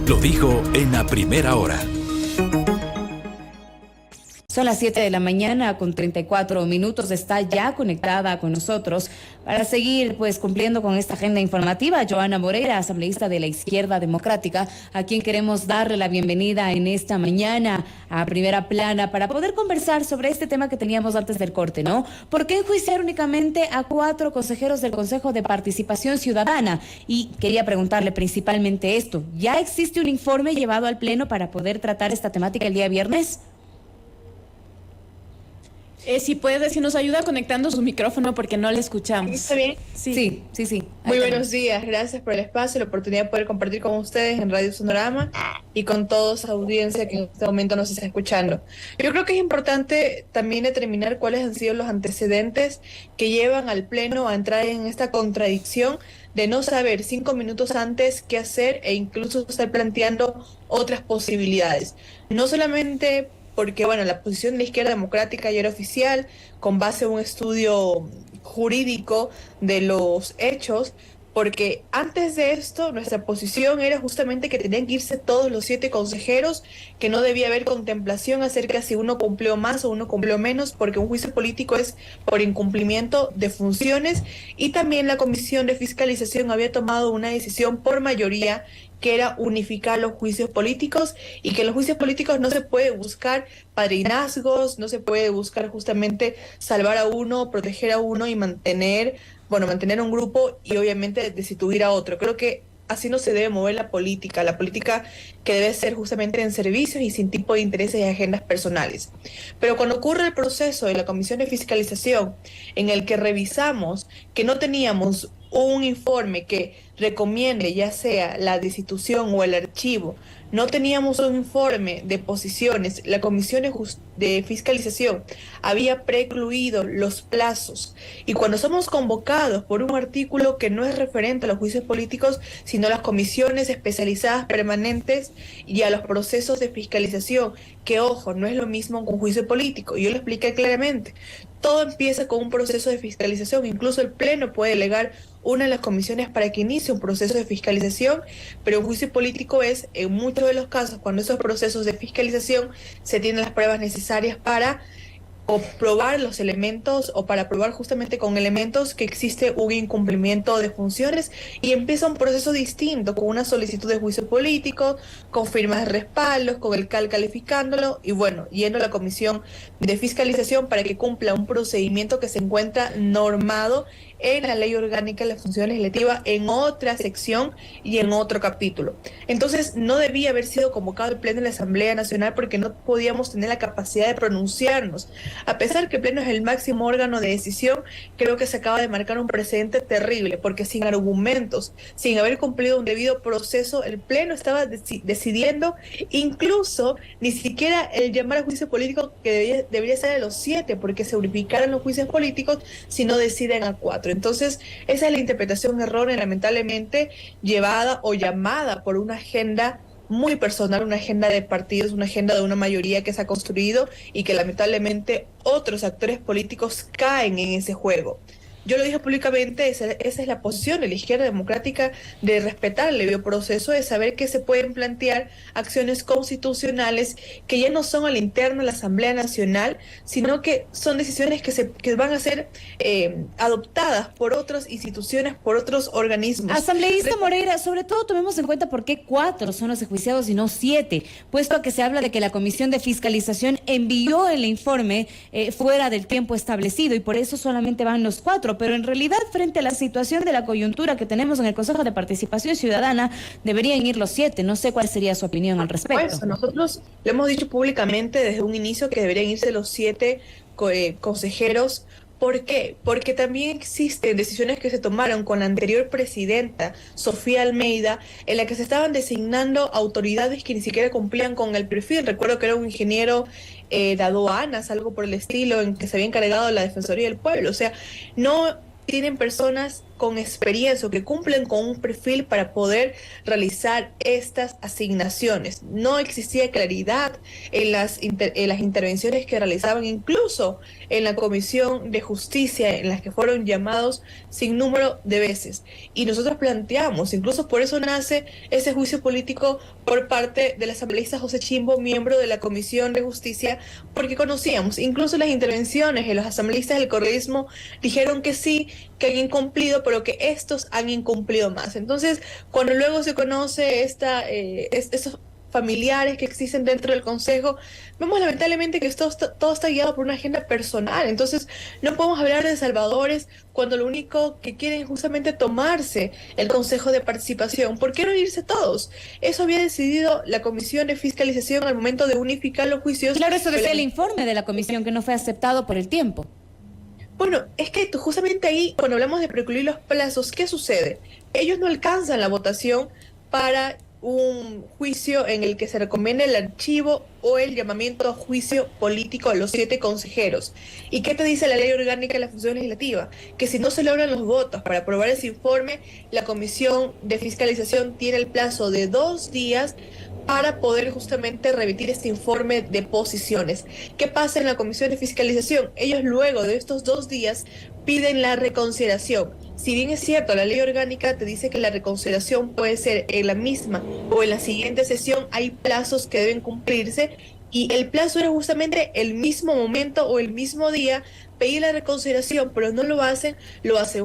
Lo dijo en la primera hora. Son las 7 de la mañana con 34 minutos. Está ya conectada con nosotros para seguir cumpliendo con esta agenda informativa Joana Moreira, asambleísta de la Izquierda Democrática, a quien queremos darle la bienvenida en esta mañana a Primera Plana para poder conversar sobre este tema que teníamos antes del corte, ¿no? ¿Por qué enjuiciar únicamente a 4 consejeros del Consejo de Participación Ciudadana? Y quería preguntarle principalmente esto. ¿Ya existe un informe llevado al Pleno para poder tratar esta temática el día viernes? Si puede, si nos ayuda conectando su micrófono porque no le escuchamos. ¿Está bien? Sí. Muy buenos días, gracias por el espacio, la oportunidad de poder compartir con ustedes en Radio Sonorama y con toda esa audiencia que en este momento nos está escuchando. Yo creo que es importante también determinar cuáles han sido los antecedentes que llevan al Pleno a entrar en esta contradicción de no saber 5 minutos antes qué hacer e incluso estar planteando otras posibilidades. No solamente porque, la posición de la Izquierda Democrática ya era oficial, con base en un estudio jurídico de los hechos, porque antes de esto nuestra posición era justamente que tenían que irse todos los 7 consejeros, que no debía haber contemplación acerca de si uno cumplió más o uno cumplió menos, porque un juicio político es por incumplimiento de funciones, y también la Comisión de Fiscalización había tomado una decisión por mayoría que era unificar los juicios políticos y que en los juicios políticos no se puede buscar padrinazgos, no se puede buscar justamente salvar a uno, proteger a uno y mantener un grupo y obviamente destituir a otro. Creo que así no se debe mover la política que debe ser justamente en servicios y sin tipo de intereses y agendas personales. Pero cuando ocurre el proceso de la Comisión de Fiscalización en el que revisamos que no teníamos un informe que recomiende ya sea la destitución o el archivo, no teníamos un informe de posiciones, la Comisión de Fiscalización había precluido los plazos y cuando somos convocados por un artículo que no es referente a los juicios políticos, sino a las comisiones especializadas permanentes y a los procesos de fiscalización, que ojo, no es lo mismo con juicio político, yo lo expliqué claramente. Todo empieza con un proceso de fiscalización, incluso el Pleno puede delegar una de las comisiones para que inicie un proceso de fiscalización, pero un juicio político es, en muchos de los casos, cuando esos procesos de fiscalización se tienen las pruebas necesarias para probar los elementos o para probar justamente con elementos que existe un incumplimiento de funciones y empieza un proceso distinto con una solicitud de juicio político, con firmas de respaldos, con el CAL calificándolo y yendo a la Comisión de Fiscalización para que cumpla un procedimiento que se encuentra normado en la Ley Orgánica de la Función Legislativa en otra sección y en otro capítulo. Entonces no debía haber sido convocado el Pleno de la Asamblea Nacional porque no podíamos tener la capacidad de pronunciarnos. A pesar que el Pleno es el máximo órgano de decisión, creo que se acaba de marcar un precedente terrible, porque sin argumentos, sin haber cumplido un debido proceso, el Pleno estaba decidiendo, incluso ni siquiera el llamar a juicio político que debería ser a los 7, porque se unificaron los juicios políticos, si no deciden a 4. Entonces, esa es la interpretación errónea, lamentablemente, llevada o llamada por una agenda muy personal, una agenda de partidos, una agenda de una mayoría que se ha construido y que lamentablemente otros actores políticos caen en ese juego. Yo lo dije públicamente, esa es la posición de la Izquierda Democrática, de respetar el debido proceso, de saber que se pueden plantear acciones constitucionales que ya no son al interno de la Asamblea Nacional, sino que son decisiones que van a ser adoptadas por otras instituciones, por otros organismos. Asambleísta Moreira, sobre todo tomemos en cuenta por qué 4 son los enjuiciados y no 7, puesto a que se habla de que la Comisión de Fiscalización envió el informe fuera del tiempo establecido y por eso solamente van los 4. Pero en realidad, frente a la situación de la coyuntura que tenemos en el Consejo de Participación Ciudadana, deberían ir los 7. No sé cuál sería su opinión al respecto. Pues nosotros lo hemos dicho públicamente desde un inicio que deberían irse los 7 consejeros. ¿Por qué? Porque también existen decisiones que se tomaron con la anterior presidenta, Sofía Almeida, en la que se estaban designando autoridades que ni siquiera cumplían con el perfil. Recuerdo que era un ingeniero de aduanas, algo por el estilo, en que se había encargado de la Defensoría del Pueblo. O sea, no tienen personas con experiencia o que cumplen con un perfil para poder realizar estas asignaciones. No existía claridad en las intervenciones que realizaban, incluso en la Comisión de Justicia, en las que fueron llamados sin número de veces. Y nosotros planteamos, incluso por eso nace ese juicio político por parte del asambleísta José Chimbo, miembro de la Comisión de Justicia, porque conocíamos, incluso las intervenciones de los asambleístas del correísmo dijeron que sí, que han incumplido, pero que estos han incumplido más. Entonces, cuando luego se conoce estos familiares que existen dentro del Consejo, vemos lamentablemente que todo está guiado por una agenda personal. Entonces, no podemos hablar de salvadores cuando lo único que quieren es justamente tomarse el Consejo de Participación. ¿Por qué no irse todos? Eso había decidido la Comisión de Fiscalización al momento de unificar los juicios. Claro, eso decía el informe de la comisión que no fue aceptado por el tiempo. Bueno, es que justamente ahí, cuando hablamos de precluir los plazos, ¿qué sucede? Ellos no alcanzan la votación para un juicio en el que se recomiende el archivo o el llamamiento a juicio político a los 7 consejeros. ¿Y qué te dice la Ley Orgánica de la Función Legislativa? Que si no se logran los votos para aprobar ese informe, la Comisión de Fiscalización tiene el plazo de 2 días para poder justamente remitir este informe de posiciones. ¿Qué pasa en la Comisión de Fiscalización? Ellos luego de estos 2 días piden la reconsideración. Si bien es cierto, la ley orgánica te dice que la reconsideración puede ser en la misma o en la siguiente sesión, hay plazos que deben cumplirse y el plazo era justamente el mismo momento o el mismo día pedir la reconsideración, pero no lo hacen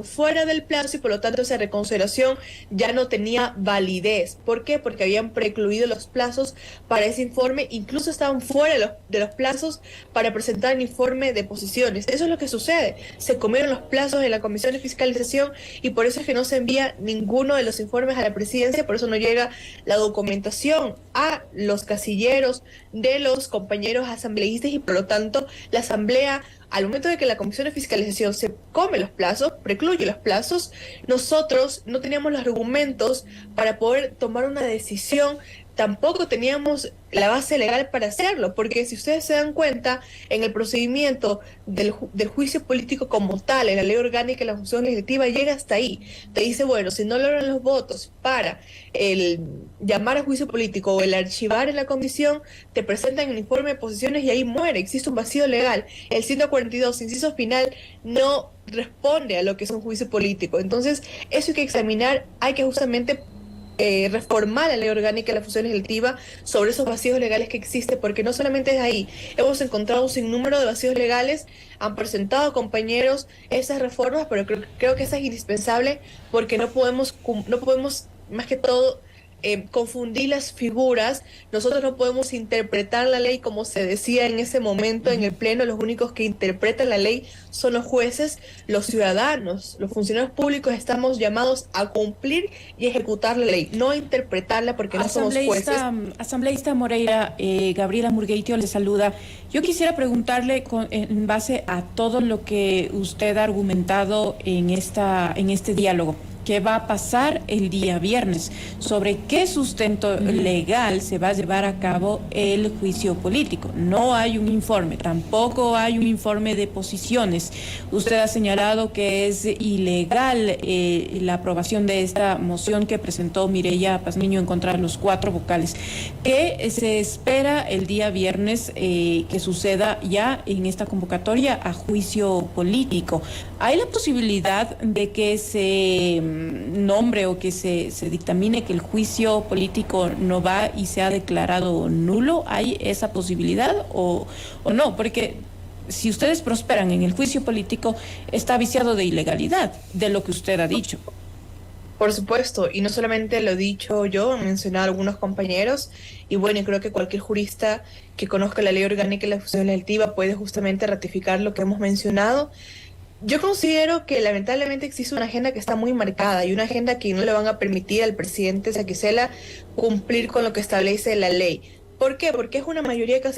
fuera del plazo y por lo tanto esa reconsideración ya no tenía validez. ¿Por qué? Porque habían precluido los plazos para ese informe, incluso estaban fuera de los plazos para presentar el informe de posiciones. Eso es lo que sucede, se comieron los plazos de la Comisión de Fiscalización y por eso es que no se envía ninguno de los informes a la presidencia, por eso no llega la documentación a los casilleros de los compañeros asambleístas y por lo tanto la asamblea, al momento de que la Comisión de Fiscalización se come los plazos, precluye los plazos, nosotros no teníamos los argumentos para poder tomar una decisión, tampoco teníamos la base legal para hacerlo, porque si ustedes se dan cuenta, en el procedimiento del juicio político como tal, en la ley orgánica de la función legislativa, llega hasta ahí. Te dice, bueno, si no logran los votos para el llamar a juicio político o el archivar en la comisión, te presentan el informe de posiciones y ahí muere, existe un vacío legal. El 142, inciso final, no responde a lo que es un juicio político. Entonces, eso hay que examinar, hay que justamente reformar la ley orgánica de la función legislativa sobre esos vacíos legales que existen, porque no solamente es ahí, hemos encontrado un sinnúmero de vacíos legales, han presentado compañeros esas reformas, pero creo que esa es indispensable porque no podemos más que todo confundir las figuras. Nosotros no podemos interpretar la ley como se decía en ese momento en el pleno. Los únicos que interpretan la ley son los jueces. Los ciudadanos, los funcionarios públicos, estamos llamados a cumplir y ejecutar la ley, no a interpretarla, porque no somos jueces. Asambleísta Moreira, Gabriela Murgueitio le saluda. Yo quisiera preguntarle en base a todo lo que usted ha argumentado en este diálogo, ¿qué va a pasar el día viernes? ¿Sobre qué sustento legal se va a llevar a cabo el juicio político? No hay un informe, tampoco hay un informe de posiciones. Usted ha señalado que es ilegal la aprobación de esta moción que presentó Mireya Pazmiño en contra de los 4 vocales. ¿Qué se espera el día viernes que suceda ya en esta convocatoria a juicio político? ¿Hay la posibilidad de que se nombre o que se dictamine que el juicio político no va y se ha declarado nulo? ¿Hay esa posibilidad o no? Porque si ustedes prosperan en el juicio político, está viciado de ilegalidad, de lo que usted ha dicho. Por supuesto, y no solamente lo he dicho yo, han mencionado algunos compañeros, y bueno, creo que cualquier jurista que conozca la ley orgánica y la función legislativa puede justamente ratificar lo que hemos mencionado. Yo considero que lamentablemente existe una agenda que está muy marcada y una agenda que no le van a permitir al presidente Saquicela cumplir con lo que establece la ley. ¿Por qué? Porque es una mayoría que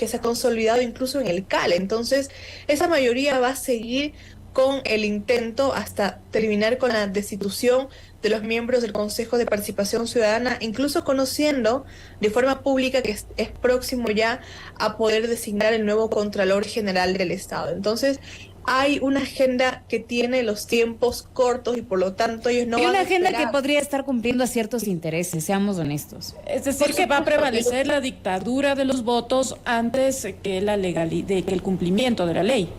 se ha consolidado incluso en el CAL. Entonces, esa mayoría va a seguir con el intento hasta terminar con la destitución de los miembros del Consejo de Participación Ciudadana, incluso conociendo de forma pública que es próximo ya a poder designar el nuevo Contralor General del Estado. Entonces, hay una agenda que tiene los tiempos cortos y por lo tanto ellos no Hay van una a agenda que esperar. podría estar cumpliendo a ciertos intereses, seamos honestos. Es decir, que va a prevalecer la dictadura de los votos antes que que el cumplimiento de la ley.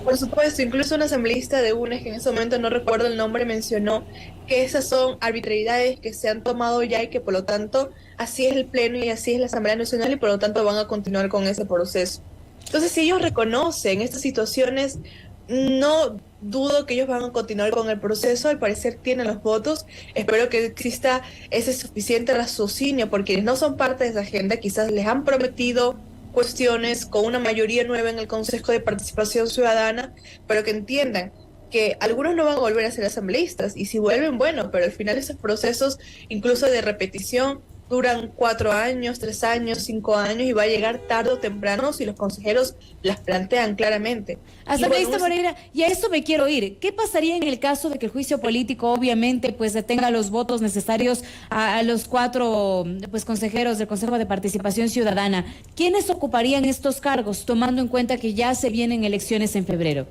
Por supuesto, incluso un asambleísta de UNES, que en ese momento no recuerdo el nombre, mencionó que esas son arbitrariedades que se han tomado ya y que por lo tanto así es el Pleno y así es la Asamblea Nacional y por lo tanto van a continuar con ese proceso. Entonces, si ellos reconocen estas situaciones, no dudo que ellos van a continuar con el proceso. Al parecer tienen los votos. Espero que exista ese suficiente raciocinio por quienes no son parte de esa agenda. Quizás les han prometido cuestiones con una mayoría nueva en el Consejo de Participación Ciudadana, pero que entiendan que algunos no van a volver a ser asambleístas y si vuelven, bueno, pero al final esos procesos, incluso de repetición, duran 4 años, 3 años, 5 años y va a llegar tarde o temprano si los consejeros las plantean claramente. Asambleísta Moreira, y a esto me quiero ir. ¿Qué pasaría en el caso de que el juicio político obviamente pues tenga los votos necesarios a los 4 pues consejeros del Consejo de Participación Ciudadana? ¿Quiénes ocuparían estos cargos, tomando en cuenta que ya se vienen elecciones en febrero?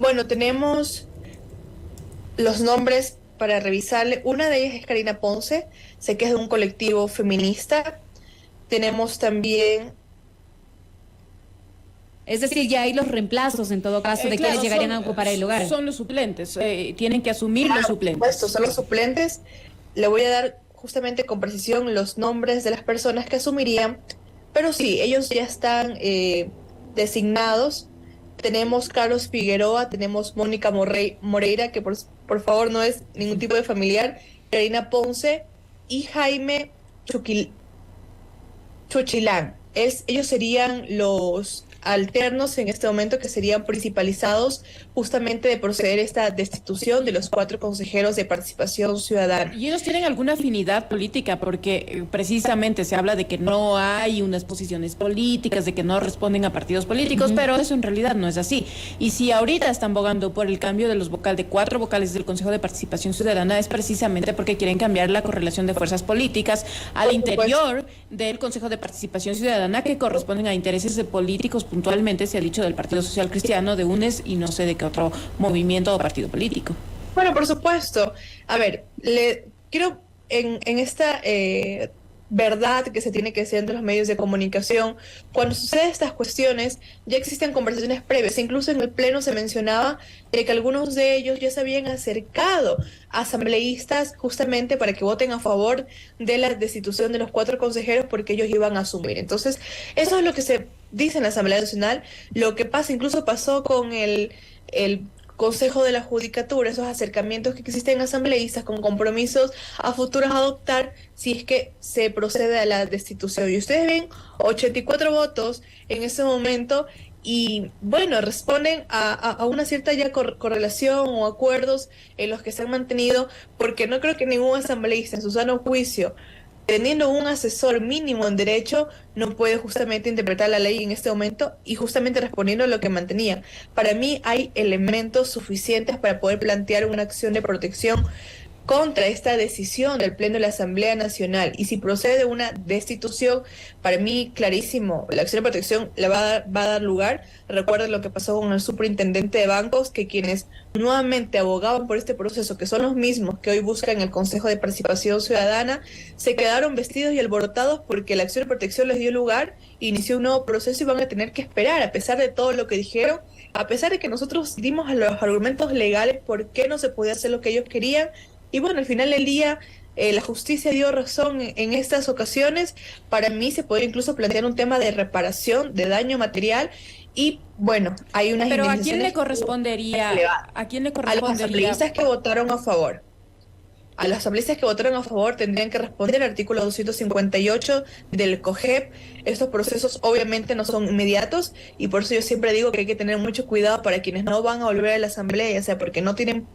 Bueno, tenemos los nombres para revisarle. Una de ellas es Karina Ponce, sé que es de un colectivo feminista. Tenemos también... Es decir, ya hay los reemplazos en todo caso de Claro, quienes llegarían a ocupar el lugar. Son los suplentes, tienen que asumir los Por suplentes. supuesto, son los suplentes. Le voy a dar justamente con precisión los nombres de las personas que asumirían, pero sí, ellos ya están designados. Tenemos Carlos Figueroa, tenemos Mónica Moreira, que por favor no es ningún tipo de familiar, Karina Ponce y Jaime Chuchilán. Ellos serían los alternos en este momento que serían principalizados justamente de proceder esta destitución de los 4 consejeros de Participación Ciudadana. ¿Y ellos tienen alguna afinidad política? Porque precisamente se habla de que no hay unas posiciones políticas, de que no responden a partidos políticos, pero eso en realidad no es así. Y si ahorita están bogando por el cambio de los de 4 vocales del Consejo de Participación Ciudadana, es precisamente porque quieren cambiar la correlación de fuerzas políticas al interior del Consejo de Participación Ciudadana, que corresponden a intereses de políticos. Puntualmente se ha dicho del Partido Social Cristiano, de UNES y no sé de qué otro movimiento o partido político. Bueno, por supuesto. A ver, quiero en esta verdad que se tiene que hacer entre los medios de comunicación, cuando suceden estas cuestiones, ya existen conversaciones previas. Incluso en el Pleno se mencionaba que algunos de ellos ya se habían acercado a asambleístas justamente para que voten a favor de la destitución de los 4 consejeros porque ellos iban a asumir. Entonces, eso es lo que se dice en la Asamblea Nacional. Lo que pasa, incluso pasó con el Consejo de la Judicatura, esos acercamientos que existen asambleístas con compromisos a futuros a adoptar si es que se procede a la destitución. Y ustedes ven 84 votos en ese momento y bueno, responden a una cierta ya correlación o acuerdos en los que se han mantenido, porque no creo que ningún asambleísta en su sano juicio, teniendo un asesor mínimo en derecho, no puede justamente interpretar la ley en este momento y justamente respondiendo a lo que mantenía. Para mí hay elementos suficientes para poder plantear una acción de protección contra esta decisión del Pleno de la Asamblea Nacional. Y si procede una destitución, para mí clarísimo, la acción de protección le va a dar lugar. Recuerden lo que pasó con el superintendente de bancos, que quienes nuevamente abogaban por este proceso, que son los mismos que hoy buscan el Consejo de Participación Ciudadana, se quedaron vestidos y alborotados porque la acción de protección les dio lugar, inició un nuevo proceso y van a tener que esperar, a pesar de todo lo que dijeron, a pesar de que nosotros dimos a los argumentos legales por qué no se podía hacer lo que ellos querían. Y bueno, al final del día, la justicia dio razón en estas ocasiones. Para mí se puede incluso plantear un tema de reparación, de daño material. Y bueno, hay unas Pero indemnizaciones. ¿a quién le correspondería? ¿A quién le A los correspondería? asambleístas que votaron a favor. A los asambleístas que votaron a favor tendrían que responder al artículo 258 del COGEP. Estos procesos obviamente no son inmediatos y por eso yo siempre digo que hay que tener mucho cuidado para quienes no van a volver a la asamblea, ya sea porque no tienen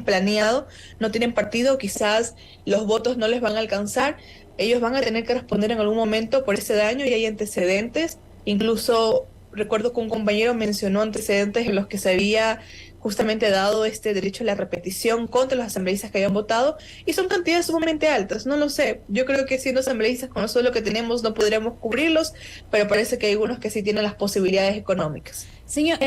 planeado, no tienen partido, quizás los votos no les van a alcanzar. Ellos van a tener que responder en algún momento por ese daño y hay antecedentes. Incluso recuerdo que un compañero mencionó antecedentes en los que se había justamente dado este derecho a la repetición contra los asambleístas que habían votado, y son cantidades sumamente altas, no lo sé. Yo creo que siendo asambleístas con eso lo que tenemos no podríamos cubrirlos, pero parece que hay algunos que sí tienen las posibilidades económicas. Señor,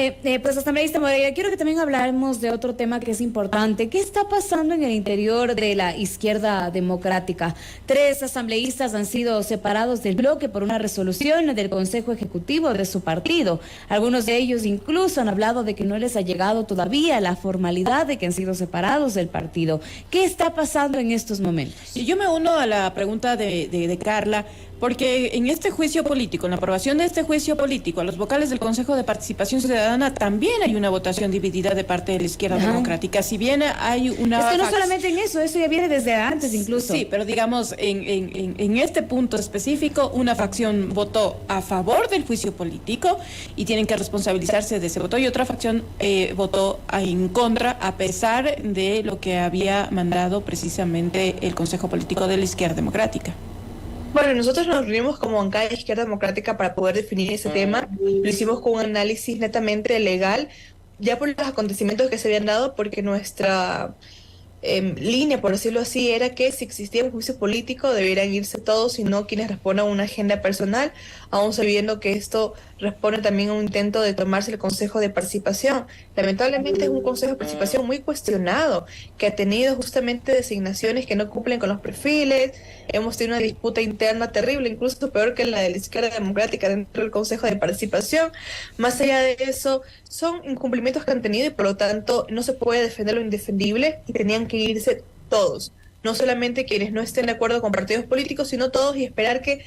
pues asambleísta Moreira, quiero que también hablemos de otro tema que es importante. ¿Qué está pasando en el interior de la izquierda democrática? 3 asambleístas han sido separados del bloque por una resolución del Consejo Ejecutivo de su partido. Algunos de ellos incluso han hablado de que no les ha llegado todavía la formalidad de que han sido separados del partido. ¿Qué está pasando en estos momentos? Y yo me uno a la pregunta de Carla, porque en este juicio político, en la aprobación de este juicio político, a los vocales del Consejo de Participación Ciudadana también hay una votación dividida de parte de la izquierda democrática. Si bien hay una... Es que no solamente en eso ya viene desde antes incluso. Sí, pero digamos, en este punto específico, una facción votó a favor del juicio político y tienen que responsabilizarse de ese voto, y otra facción votó en contra, a pesar de lo que había mandado precisamente el Consejo Político de la Izquierda Democrática. Bueno, nosotros nos reunimos como bancada de Izquierda Democrática para poder definir ese tema. Lo hicimos con un análisis netamente legal, ya por los acontecimientos que se habían dado, porque nuestra línea, por decirlo así, era que si existía un juicio político debieran irse todos y no quienes respondan a una agenda personal, aún sabiendo que esto responde también a un intento de tomarse el Consejo de Participación. Lamentablemente es un Consejo de Participación muy cuestionado, que ha tenido justamente designaciones que no cumplen con los perfiles. Hemos tenido una disputa interna terrible, incluso peor que la de la izquierda democrática dentro del Consejo de Participación. Más allá de eso, son incumplimientos que han tenido y por lo tanto no se puede defender lo indefendible y tenían que irse todos. No solamente quienes no estén de acuerdo con partidos políticos, sino todos, y esperar que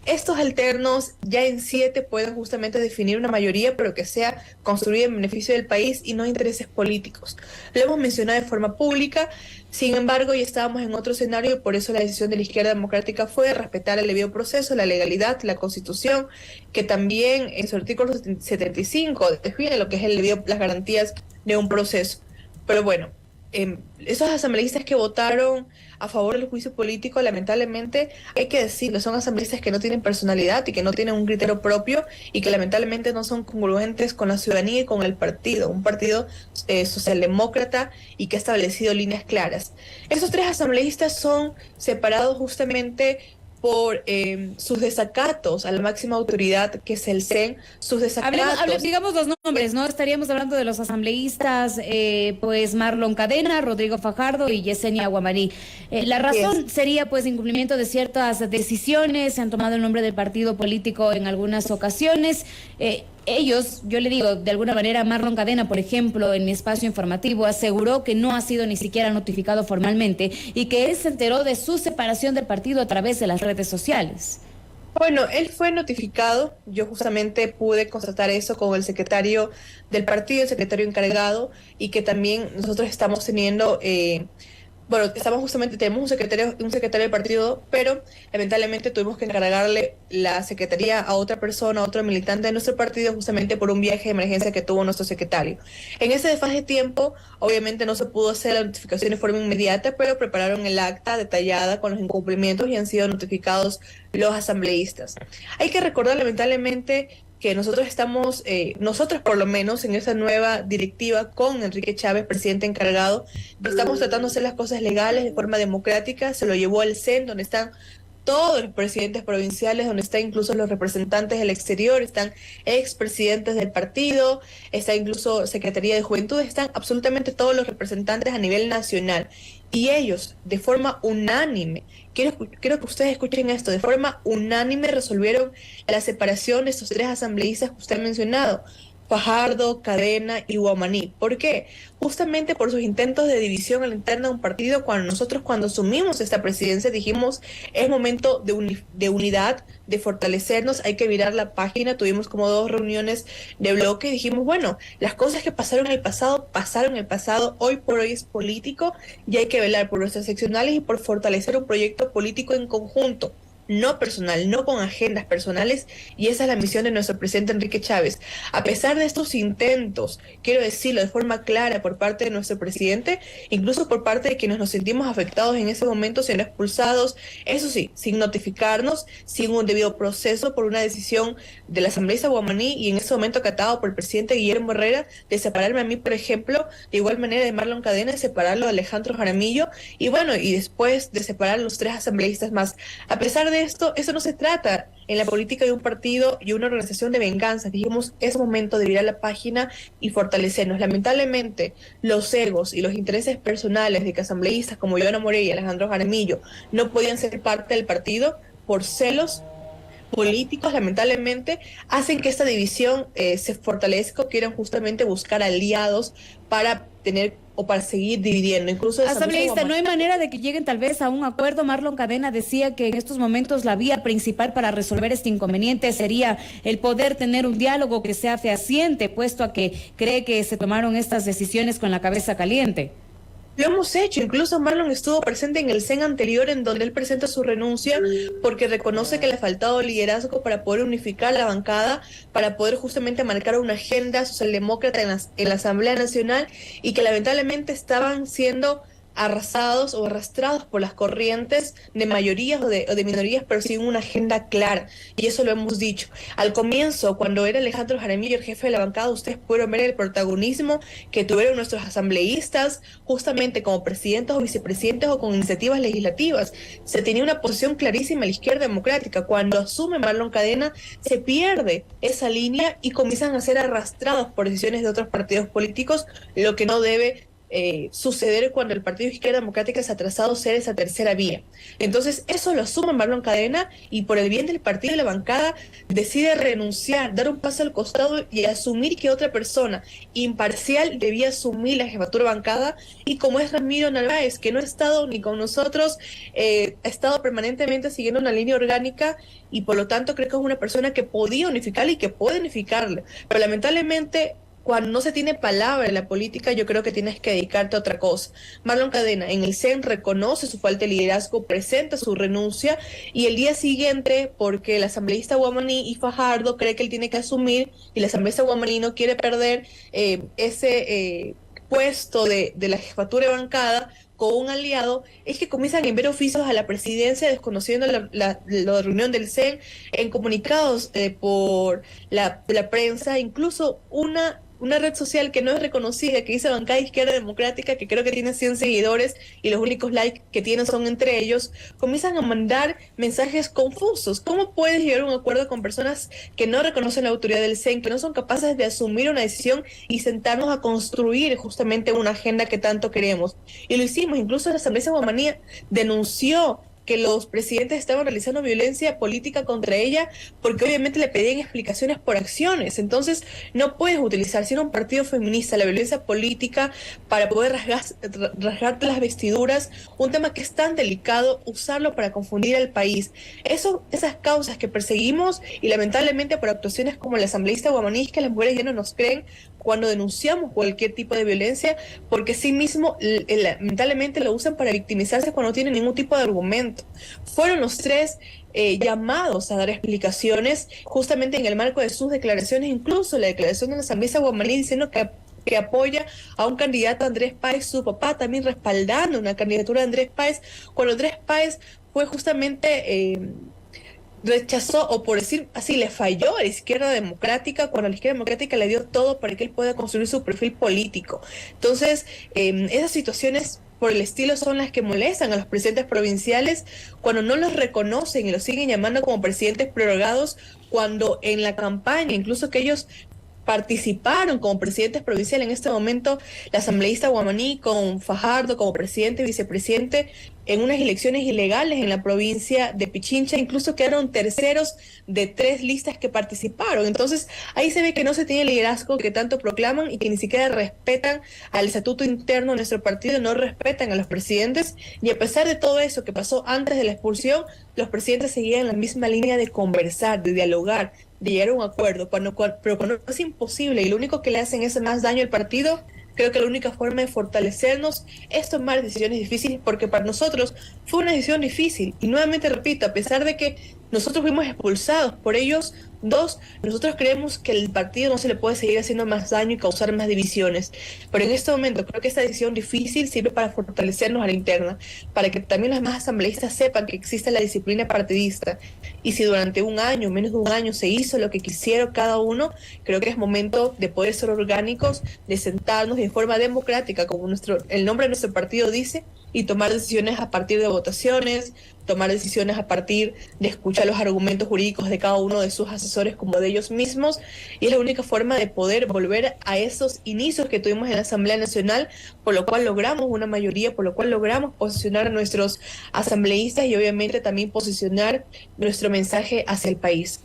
estos alternos ya en 7 puedan justamente definir una mayoría, pero que sea construida en beneficio del país y no intereses políticos. Lo hemos mencionado de forma pública, sin embargo, ya estábamos en otro escenario y por eso la decisión de la izquierda democrática fue respetar el debido proceso, la legalidad, la Constitución, que también en su artículo 75 define lo que es el debido, las garantías de un proceso. Pero bueno, esos asambleístas que votaron a favor del juicio político, lamentablemente, hay que decirlo, son asambleístas que no tienen personalidad y que no tienen un criterio propio y que lamentablemente no son congruentes con la ciudadanía y con el partido, un partido socialdemócrata y que ha establecido líneas claras. Esos 3 asambleístas son separados justamente por sus desacatos a la máxima autoridad que es el CEN, sus desacatos. Digamos los nombres, ¿no? Estaríamos hablando de los asambleístas, pues Marlon Cadena, Rodrigo Fajardo y Yesenia Guamaní. La razón sería pues incumplimiento de ciertas decisiones, se han tomado el nombre del partido político en algunas ocasiones. Ellos, yo le digo, de alguna manera, Marlon Cadena, por ejemplo, en mi espacio informativo, aseguró que no ha sido ni siquiera notificado formalmente y que él se enteró de su separación del partido a través de las redes sociales. Bueno, él fue notificado, yo justamente pude constatar eso con el secretario del partido, el secretario encargado, y que también nosotros estamos teniendo... tenemos un secretario del partido, pero lamentablemente tuvimos que encargarle la secretaría a otra persona, a otro militante de nuestro partido, justamente por un viaje de emergencia que tuvo nuestro secretario. En ese desfase de tiempo, obviamente no se pudo hacer la notificación de forma inmediata, pero prepararon el acta detallada con los incumplimientos y han sido notificados los asambleístas. Hay que recordar, lamentablemente, que nosotros estamos, nosotros por lo menos en esa nueva directiva con Enrique Chávez, presidente encargado, estamos tratando de hacer las cosas legales de forma democrática. Se lo llevó al CEN, donde están todos los presidentes provinciales, donde están incluso los representantes del exterior, están expresidentes del partido, está incluso Secretaría de Juventud, están absolutamente todos los representantes a nivel nacional. Y ellos, de forma unánime, quiero que ustedes escuchen esto, de forma unánime resolvieron la separación de estos 3 asambleístas que usted ha mencionado, Fajardo, Cadena y Guamaní. ¿Por qué? Justamente por sus intentos de división interna de un partido. Cuando asumimos esta presidencia dijimos, es momento de unidad, de fortalecernos, hay que virar la página. Tuvimos como 2 reuniones de bloque y dijimos, bueno, las cosas que pasaron en el pasado, hoy por hoy es político y hay que velar por nuestras seccionales y por fortalecer un proyecto político en conjunto. No personal, no con agendas personales, y esa es la misión de nuestro presidente Enrique Chávez. A pesar de estos intentos, quiero decirlo de forma clara por parte de nuestro presidente, incluso por parte de quienes nos sentimos afectados en ese momento, siendo expulsados, eso sí, sin notificarnos, sin un debido proceso, por una decisión de la asambleísta Guamaní y en ese momento acatado por el presidente Guillermo Herrera, de separarme a mí, por ejemplo, de igual manera de Marlon Cadena, de separarlo de Alejandro Jaramillo, y bueno, y después de separar a los 3 asambleístas más. A pesar de de esto no se trata en la política de un partido y una organización de venganza. Dijimos, es momento de virar la página y fortalecernos. Lamentablemente, los egos y los intereses personales de que asambleístas como Johanna Moreira y Alejandro Jaramillo no podían ser parte del partido por celos políticos, lamentablemente, hacen que esta división se fortalezca, o quieran justamente buscar aliados para tener o para seguir dividiendo. Incluso asambleísta, ¿no hay manera de que lleguen tal vez a un acuerdo? Marlon Cadena decía que en estos momentos la vía principal para resolver este inconveniente sería el poder tener un diálogo que sea fehaciente, puesto a que cree que se tomaron estas decisiones con la cabeza caliente. Lo hemos hecho, incluso Marlon estuvo presente en el CEN anterior, en donde él presenta su renuncia porque reconoce que le ha faltado liderazgo para poder unificar la bancada, para poder justamente marcar una agenda socialdemócrata en la Asamblea Nacional, y que lamentablemente estaban siendo arrasados o arrastrados por las corrientes de mayorías o de minorías, pero sin una agenda clara. Y eso lo hemos dicho. Al comienzo, cuando era Alejandro Jaramillo el jefe de la bancada, ustedes pudieron ver el protagonismo que tuvieron nuestros asambleístas, justamente como presidentes o vicepresidentes o con iniciativas legislativas. Se tenía una posición clarísima a la izquierda democrática. Cuando asume Marlon Cadena, se pierde esa línea y comienzan a ser arrastrados por decisiones de otros partidos políticos, lo que no debe suceder cuando el Partido Izquierda Democrática se ha trazado ser esa tercera vía. Entonces eso lo asume Marlon Cadena, y por el bien del partido y la bancada decide renunciar, dar un paso al costado y asumir que otra persona imparcial debía asumir la jefatura bancada, y como es Ramiro Narváez, que no ha estado ni con nosotros, ha estado permanentemente siguiendo una línea orgánica, y por lo tanto creo que es una persona que podía unificarle y que puede unificarle, pero lamentablemente cuando no se tiene palabra en la política, yo creo que tienes que dedicarte a otra cosa. Marlon Cadena en el CEN reconoce su falta de liderazgo, presenta su renuncia, y el día siguiente, porque el asambleísta Guamaní y Fajardo cree que él tiene que asumir, y el asambleísta Guamaní no quiere perder ese puesto de la jefatura de bancada con un aliado, es que comienzan a enviar oficios a la presidencia desconociendo la reunión del CEN, en comunicados por la prensa, incluso una red social que no es reconocida, que dice Bancada Izquierda Democrática, que creo que tiene 100 seguidores y los únicos likes que tienen son entre ellos, comienzan a mandar mensajes confusos. ¿Cómo puedes llegar a un acuerdo con personas que no reconocen la autoridad del CEN, que no son capaces de asumir una decisión y sentarnos a construir justamente una agenda que tanto queremos? Y lo hicimos. Incluso la Asamblea Guamanía denunció que los presidentes estaban realizando violencia política contra ella, porque obviamente le pedían explicaciones por acciones. Entonces no puedes utilizar, siendo un partido feminista, la violencia política para poder rasgarte las vestiduras, un tema que es tan delicado, usarlo para confundir al país. Esas causas que perseguimos, y lamentablemente por actuaciones como la asambleísta Guamaní, que las mujeres ya no nos creen cuando denunciamos cualquier tipo de violencia, porque sí mismo lamentablemente lo usan para victimizarse cuando no tienen ningún tipo de argumento. Fueron los tres llamados a dar explicaciones justamente en el marco de sus declaraciones, incluso la declaración de la asambleísta Guamaní diciendo que apoya a un candidato, Andrés Páez, su papá también respaldando una candidatura de Andrés Páez, cuando Andrés Páez fue justamente rechazó, o por decir así, le falló a la izquierda democrática, cuando la izquierda democrática le dio todo para que él pueda construir su perfil político. Entonces, esas situaciones por el estilo son las que molestan a los presidentes provinciales, cuando no los reconocen y los siguen llamando como presidentes prorrogados, cuando en la campaña, incluso que ellos participaron como presidentes provinciales. En este momento, la asambleísta Guamaní con Fajardo como presidente y vicepresidente en unas elecciones ilegales en la provincia de Pichincha, incluso quedaron terceros de 3 listas que participaron. Entonces, ahí se ve que no se tiene el liderazgo que tanto proclaman y que ni siquiera respetan al estatuto interno de nuestro partido, no respetan a los presidentes, y a pesar de todo eso que pasó antes de la expulsión, los presidentes seguían en la misma línea de conversar, de dialogar, de llegar a un acuerdo, pero cuando es imposible y lo único que le hacen es más daño al partido, creo que la única forma de fortalecernos es tomar decisiones difíciles, porque para nosotros fue una decisión difícil. Y nuevamente repito, a pesar de que nosotros fuimos expulsados por ellos dos, nosotros creemos que el partido no se le puede seguir haciendo más daño y causar más divisiones. Pero en este momento creo que esta decisión difícil sirve para fortalecernos a la interna, para que también los más asambleístas sepan que existe la disciplina partidista. Y si durante un año, menos de un año, se hizo lo que quisieron cada uno, creo que es momento de poder ser orgánicos, de sentarnos de forma democrática, como el nombre de nuestro partido dice, y tomar decisiones a partir de votaciones, tomar decisiones a partir de escuchar los argumentos jurídicos de cada uno de sus asesores como de ellos mismos, y es la única forma de poder volver a esos inicios que tuvimos en la Asamblea Nacional, por lo cual logramos una mayoría, por lo cual logramos posicionar a nuestros asambleístas y obviamente también posicionar nuestro mensaje hacia el país.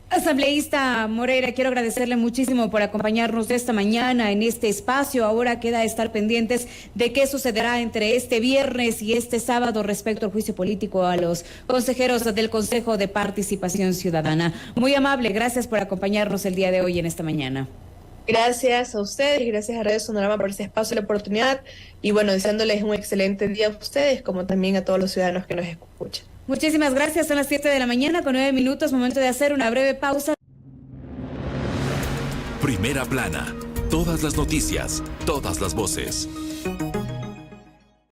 Asambleísta Moreira, quiero agradecerle muchísimo por acompañarnos de esta mañana en este espacio. Ahora queda estar pendientes de qué sucederá entre este viernes y este sábado respecto al juicio político a los consejeros del Consejo de Participación Ciudadana. Muy amable, gracias por acompañarnos el día de hoy en esta mañana. Gracias a ustedes y gracias a Radio Sonorama por este espacio y la oportunidad. Y bueno, deseándoles un excelente día a ustedes como también a todos los ciudadanos que nos escuchan. Muchísimas gracias. Son las 7 de la mañana con 9 minutos. Momento de hacer una breve pausa. Primera plana. Todas las noticias, todas las voces.